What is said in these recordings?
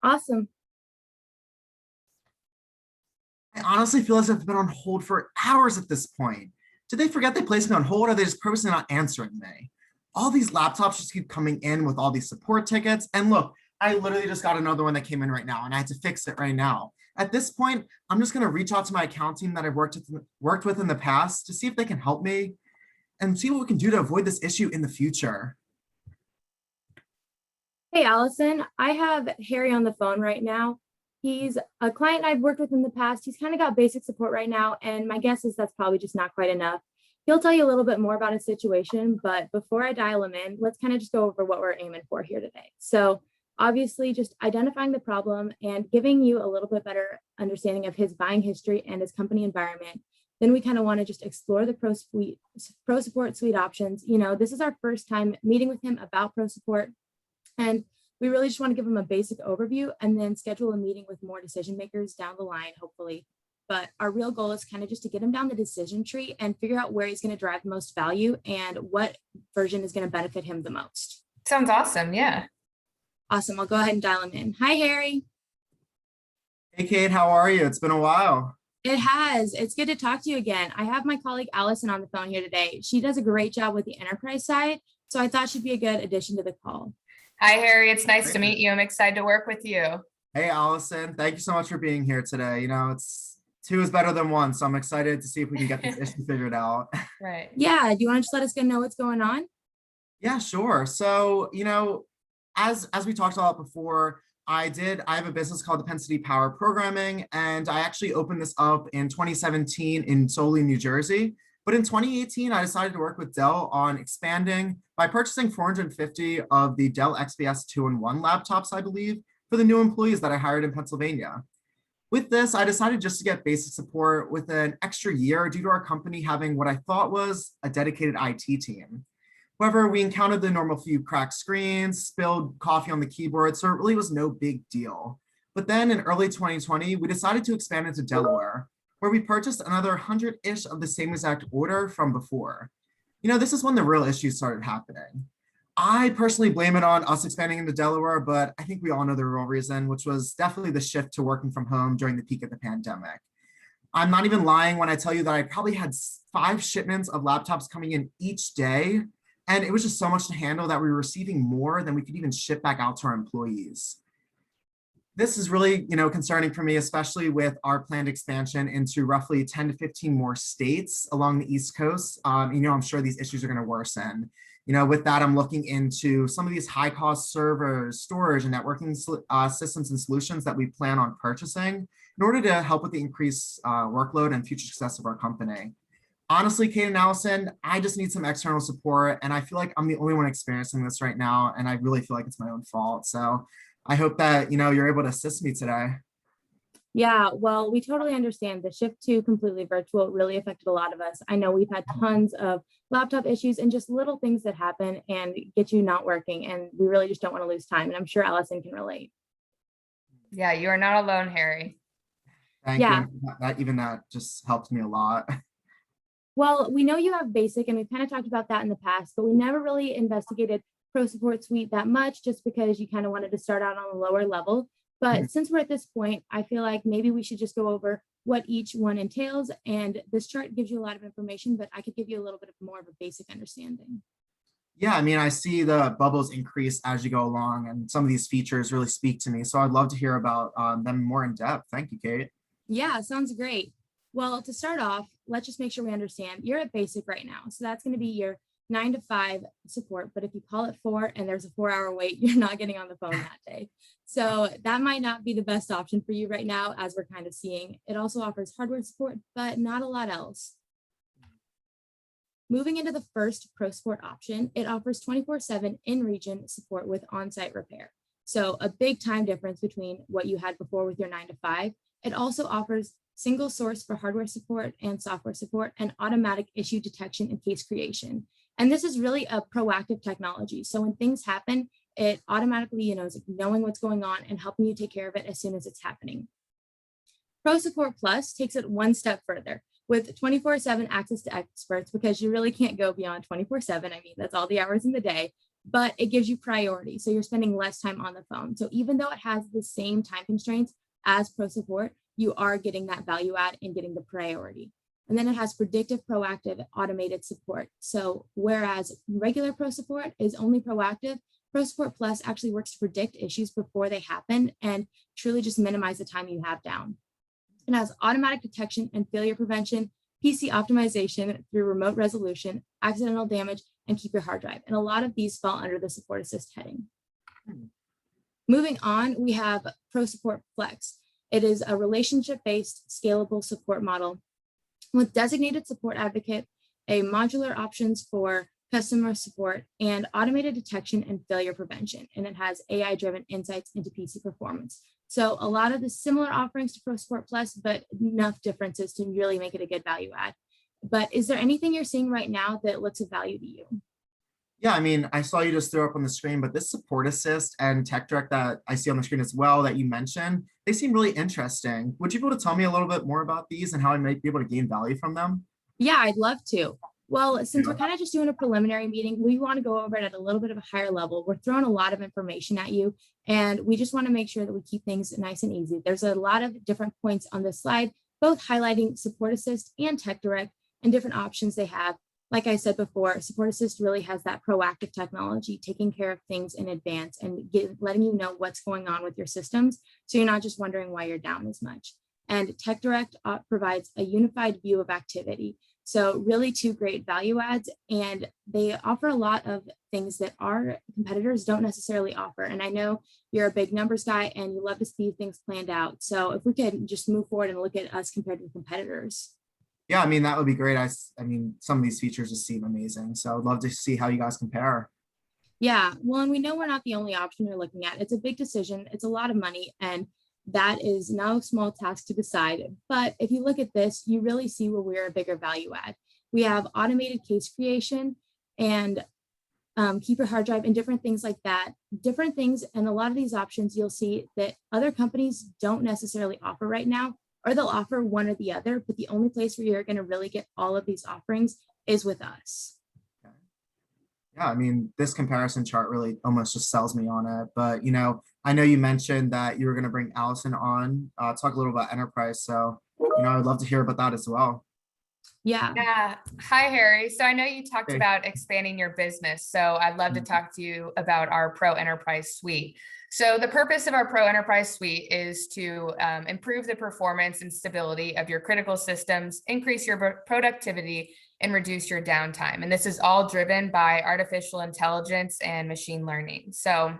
Awesome. I honestly feel as if I've been on hold for hours at this point. Did they forget they placed me on hold, or are they just purposely not answering me? All these laptops just keep coming in with all these support tickets. And look, I literally just got another one that came in right now and I had to fix it right now. At this point, I'm just going to reach out to my account team that I've worked with in the past to see if they can help me and see what we can do to avoid this issue in the future. Hey, Allison, I have Harry on the phone right now. He's a client I've worked with in the past. He's kind of got basic support right now, and my guess is that's probably just not quite enough. He'll tell you a little bit more about his situation, but before I dial him in, let's kind of just go over what we're aiming for here today. So obviously just identifying the problem and giving you a little bit better understanding of his buying history and his company environment. Then we kind of want to just explore the Pro Support Suite options. This is our first time meeting with him about Pro Support, and we really just want to give him a basic overview and then schedule a meeting with more decision makers down the line, hopefully. But our real goal is kind of just to get him down the decision tree and figure out where he's going to drive the most value and what version is going to benefit him the most. Sounds awesome. Yeah. Awesome. I'll go ahead and dial him in. Hi, Harry. Hey, Kate, how are you? It's been a while. It has. It's good to talk to you again. I have my colleague Allison on the phone here today. She does a great job with the enterprise side, so I thought she'd be a good addition to the call. Hi, Harry. It's nice to meet you. I'm excited to work with you. Hey, Allison. Thank you so much for being here today. It's two is better than one, so I'm excited to see if we can get this issue figured out. Right. Yeah. Do you want to just let us know what's going on? Yeah, sure. So, as we talked about before, I have a business called Density Power Programming, and I actually opened this up in 2017 in Solely, New Jersey. But in 2018, I decided to work with Dell on expanding by purchasing 450 of the Dell XPS 2-in-1 laptops, I believe, for the new employees that I hired in Pennsylvania. With this, I decided just to get basic support with an extra year due to our company having what I thought was a dedicated IT team. However, we encountered the normal few cracked screens, spilled coffee on the keyboard, so it really was no big deal. But then in early 2020, we decided to expand into Delaware, where we purchased another 100-ish of the same exact order from before. This is when the real issues started happening. I personally blame it on us expanding into Delaware, but I think we all know the real reason, which was definitely the shift to working from home during the peak of the pandemic. I'm not even lying when I tell you that I probably had 5 shipments of laptops coming in each day, and it was just so much to handle that we were receiving more than we could even ship back out to our employees. This is really, concerning for me, especially with our planned expansion into roughly 10 to 15 more states along the East Coast. I'm sure these issues are going to worsen. With that, I'm looking into some of these high-cost servers, storage, and networking systems and solutions that we plan on purchasing in order to help with the increased workload and future success of our company. Honestly, Kate and Allison, I just need some external support, and I feel like I'm the only one experiencing this right now, and I really feel like it's my own fault. So I hope that, you're able to assist me today. Yeah, well, we totally understand the shift to completely virtual really affected a lot of us. I know we've had tons of laptop issues and just little things that happen and get you not working, and we really just don't want to lose time. And I'm sure Allison can relate. Yeah, you are not alone, Harry. Thank you. That just helped me a lot. Well, we know you have basic, and we've kind of talked about that in the past, but we never really investigated Pro Support Suite that much just because you kind of wanted to start out on a lower level. But since we're at this point, I feel like maybe we should just go over what each one entails. And this chart gives you a lot of information, but I could give you a little bit of more of a basic understanding. Yeah, I see the bubbles increase as you go along, and some of these features really speak to me. So I'd love to hear about them more in depth. Thank you, Kate. Yeah, sounds great. Well, to start off, let's just make sure we understand you're at basic right now. So that's going to be your 9 to 5 support. But if you call it 4 and there's a 4-hour wait, you're not getting on the phone that day. So that might not be the best option for you right now, as we're kind of seeing. It also offers hardware support, but not a lot else. Moving into the first Pro Support option, it offers 24/7 in-region support with on-site repair. So a big time difference between what you had before with your 9 to 5. It also offers single source for hardware support and software support, and automatic issue detection and case creation. And this is really a proactive technology. So when things happen, it automatically, is knowing what's going on and helping you take care of it as soon as it's happening. Pro Support Plus takes it one step further with 24/7 access to experts, because you really can't go beyond 24/7. I mean, that's all the hours in the day. but it gives you priority. So you're spending less time on the phone. So even though it has the same time constraints as ProSupport, you are getting that value add and getting the priority. And then it has predictive, proactive, automated support. So whereas regular ProSupport is only proactive, ProSupport Plus actually works to predict issues before they happen and truly just minimize the time you have down. It has automatic detection and failure prevention, PC optimization through remote resolution, accidental damage, and keep your hard drive. And a lot of these fall under the Support Assist heading. Moving on, we have ProSupport Flex. It is a relationship-based scalable support model with designated support advocate, a modular options for customer support, and automated detection and failure prevention. And it has AI-driven insights into PC performance. So a lot of the similar offerings to ProSupport Plus, but enough differences to really make it a good value add. But is there anything you're seeing right now that looks of value to you? Yeah, I mean, I saw you just throw up on the screen, but this Support Assist and Tech Direct that I see on the screen as well that you mentioned, they seem really interesting. Would you be able to tell me a little bit more about these and how I might be able to gain value from them? Yeah, I'd love to. Well, since we're kind of just doing a preliminary meeting, we want to go over it at a little bit of a higher level. We're throwing a lot of information at you, and we just want to make sure that we keep things nice and easy. There's a lot of different points on this slide, both highlighting Support Assist and Tech Direct and different options they have. Like I said before, Support Assist really has that proactive technology, taking care of things in advance and letting you know what's going on with your systems. So you're not just wondering why you're down as much. And Tech Direct provides a unified view of activity. So really two great value adds, and they offer a lot of things that our competitors don't necessarily offer. And I know you're a big numbers guy and you love to see things planned out. So if we could just move forward and look at us compared to competitors. Yeah, I mean, that would be great. I mean, some of these features just seem amazing. So I'd love to see how you guys compare. Yeah, well, and we know we're not the only option you're looking at. It's a big decision. It's a lot of money, and that is no small task to decide. But if you look at this, you really see where we're a bigger value add. We have automated case creation and keep your hard drive and different things like that. Different things, and a lot of these options you'll see that other companies don't necessarily offer right now, or they'll offer one or the other, but the only place where you're going to really get all of these offerings is with us. Yeah, I mean, this comparison chart really almost just sells me on it. But, you know, I know you mentioned that you were going to bring Allison on, talk a little about enterprise. So, you know, I would love to hear about that as well. Yeah. Yeah. Hi, Harry. So I know you talked Hey. about expanding your business. So I'd love to talk to you about our Pro Enterprise Suite. So the purpose of our Pro Enterprise Suite is to improve the performance and stability of your critical systems, increase your productivity, and reduce your downtime. And this is all driven by artificial intelligence and machine learning. So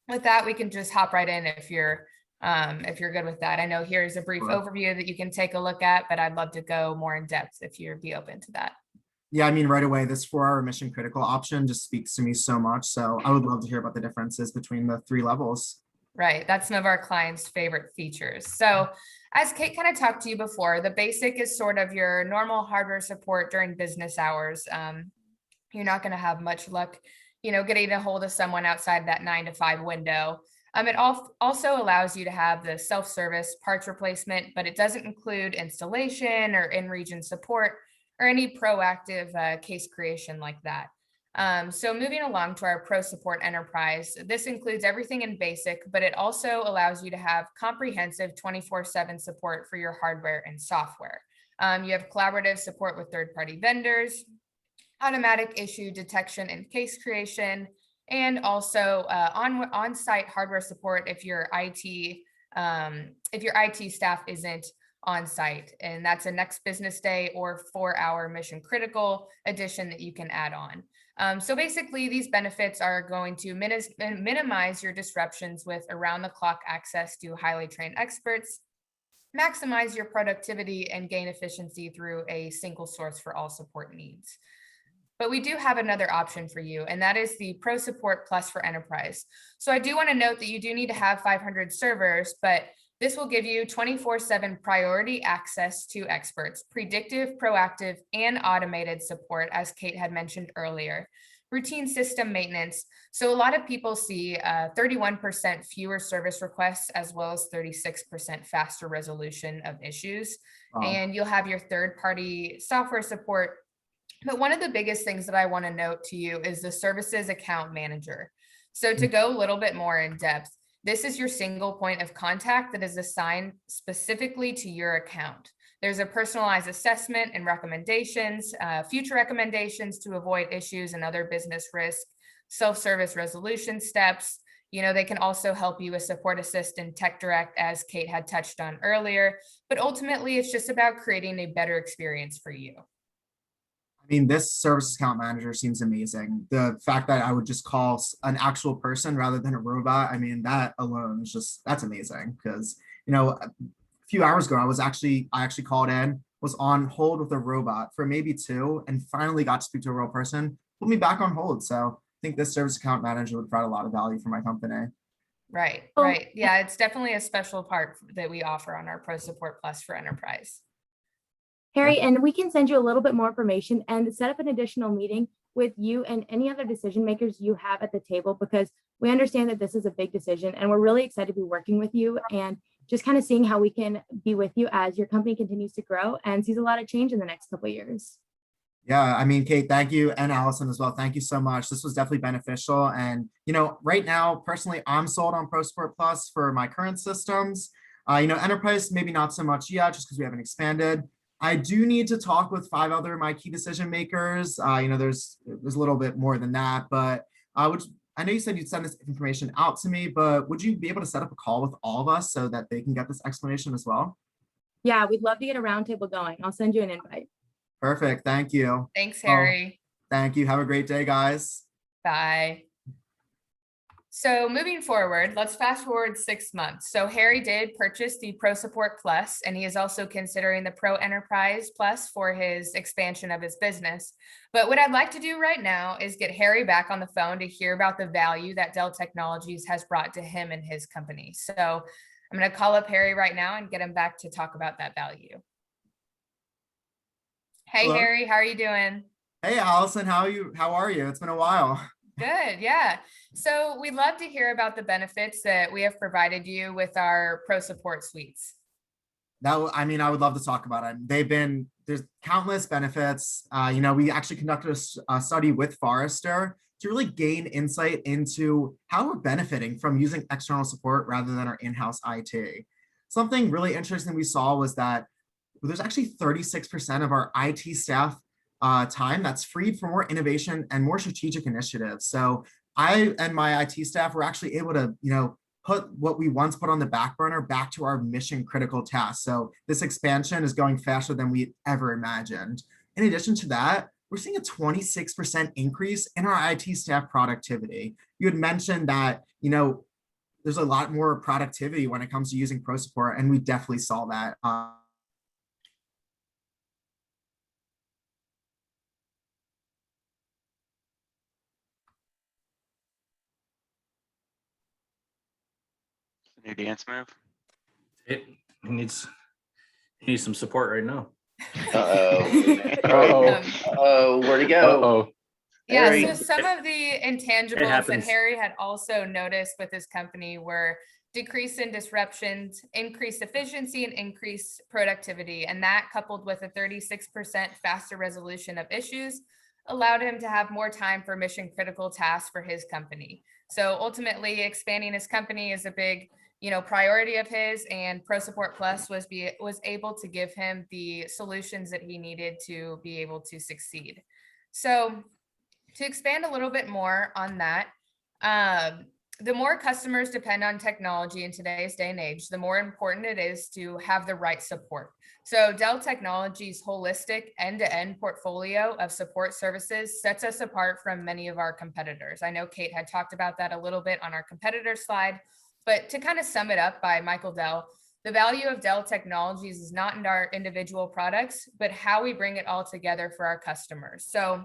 with that, we can just hop right in if you're good with that. I know here's a brief overview that you can take a look at, but I'd love to go more in depth if you'd be open to that. Yeah, I mean, right away, this 4-hour mission critical option just speaks to me so much. So I would love to hear about the differences between the 3 levels. Right. That's some of our clients' favorite features. So as Kate kind of talked to you before, the basic is sort of your normal hardware support during business hours. You're not going to have much luck, you know, getting a hold of someone outside that 9 to 5 window. It also allows you to have the self-service parts replacement, but it doesn't include installation or in-region support or any proactive case creation like that. So moving along to our ProSupport Enterprise, this includes everything in basic, but it also allows you to have comprehensive 24/7 support for your hardware and software. You have collaborative support with third-party vendors, automatic issue detection and case creation, and also on-site hardware support if your IT staff isn't on site, and that's a next business day or 4-hour mission critical edition that you can add on. So basically, these benefits are going to minimize your disruptions with around-the-clock access to highly trained experts, maximize your productivity, and gain efficiency through a single source for all support needs. But we do have another option for you, and that is the ProSupport Plus for Enterprise. So I do want to note that you do need to have 500 servers, but this will give you 24/7 priority access to experts, predictive, proactive, and automated support, as Kate had mentioned earlier. Routine system maintenance. So a lot of people see 31% fewer service requests, as well as 36% faster resolution of issues. Wow. And you'll have your third-party software support But one of the biggest things that I want to note to you is the services account manager. So to go a little bit more in depth, this is your single point of contact that is assigned specifically to your account. There's a personalized assessment and recommendations, future recommendations to avoid issues and other business risk, self-service resolution steps. They can also help you with support assist and tech direct, as Kate had touched on earlier. But ultimately, it's just about creating a better experience for you. I mean, this service account manager seems amazing. The fact that I would just call an actual person rather than a robot, I mean, that alone is that's amazing. Because, a few hours ago, I actually called in, was on hold with a robot for maybe 2, and finally got to speak to a real person, put me back on hold. So I think this service account manager would provide a lot of value for my company. Right, Oh, right. Yeah, it's definitely a special part that we offer on our ProSupport Plus for Enterprise. Harry, and we can send you a little bit more information and set up an additional meeting with you and any other decision makers you have at the table, because we understand that this is a big decision and we're really excited to be working with you and just kind of seeing how we can be with you as your company continues to grow and sees a lot of change in the next couple of years. Yeah, I mean, Kate, thank you, and Allison as well. Thank you so much. This was definitely beneficial. And, right now, personally, I'm sold on ProSupport Plus for my current systems. Enterprise, maybe not so much yet, just because we haven't expanded. I do need to talk with 5 other my key decision makers. There's a little bit more than that, but I know you said you'd send this information out to me, but would you be able to set up a call with all of us so that they can get this explanation as well? Yeah, we'd love to get a roundtable going. I'll send you an invite. Perfect. Thank you. Thanks, Oh, Harry. thank you. Have a great day, guys. Bye. So moving forward, let's fast forward 6 months. So Harry did purchase the ProSupport Plus, and he is also considering the Pro Enterprise Plus for his expansion of his business. But what I'd like to do right now is get Harry back on the phone to hear about the value that Dell Technologies has brought to him and his company. So I'm going to call up Harry right now and get him back to talk about that value. Hey, Hello. Harry, how are you doing? Hey, Allison, how are you? It's been a while. Good, yeah. So we'd love to hear about the benefits that we have provided you with our ProSupport suites. I would love to talk about it. There's countless benefits. We actually conducted a study with Forrester to really gain insight into how we're benefiting from using external support rather than our in-house IT. Something really interesting we saw was that there's actually 36% of our IT staff time that's freed for more innovation and more strategic initiatives. So I and my IT staff were actually able to, put what we once put on the back burner back to our mission critical tasks. So this expansion is going faster than we ever imagined. In addition to that, we're seeing a 26% increase in our IT staff productivity. You had mentioned that, there's a lot more productivity when it comes to using ProSupport, and we definitely saw that. New dance move. He needs some support right now. Oh, where'd he go? Yeah, Harry. so some of the intangibles that happens. Harry had also noticed with his company were decrease in disruptions, increased efficiency, and increased productivity. And that, coupled with a 36% faster resolution of issues, allowed him to have more time for mission critical tasks for his company. So ultimately, expanding his company is a big priority of his, and ProSupport Plus was able to give him the solutions that he needed to be able to succeed. So to expand a little bit more on that, the more customers depend on technology in today's day and age, the more important it is to have the right support. So Dell Technologies' holistic end-to-end portfolio of support services sets us apart from many of our competitors. I know Kate had talked about that a little bit on our competitor slide, but to kind of sum it up by Michael Dell, the value of Dell Technologies is not in our individual products, but how we bring it all together for our customers. So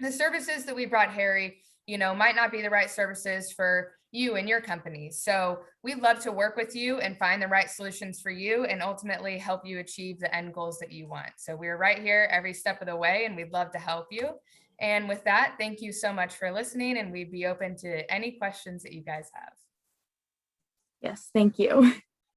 the services that we brought Harry, might not be the right services for you and your company. So we'd love to work with you and find the right solutions for you and ultimately help you achieve the end goals that you want. So we're right here every step of the way, and we'd love to help you. And with that, thank you so much for listening, and we'd be open to any questions that you guys have. Yes, thank you.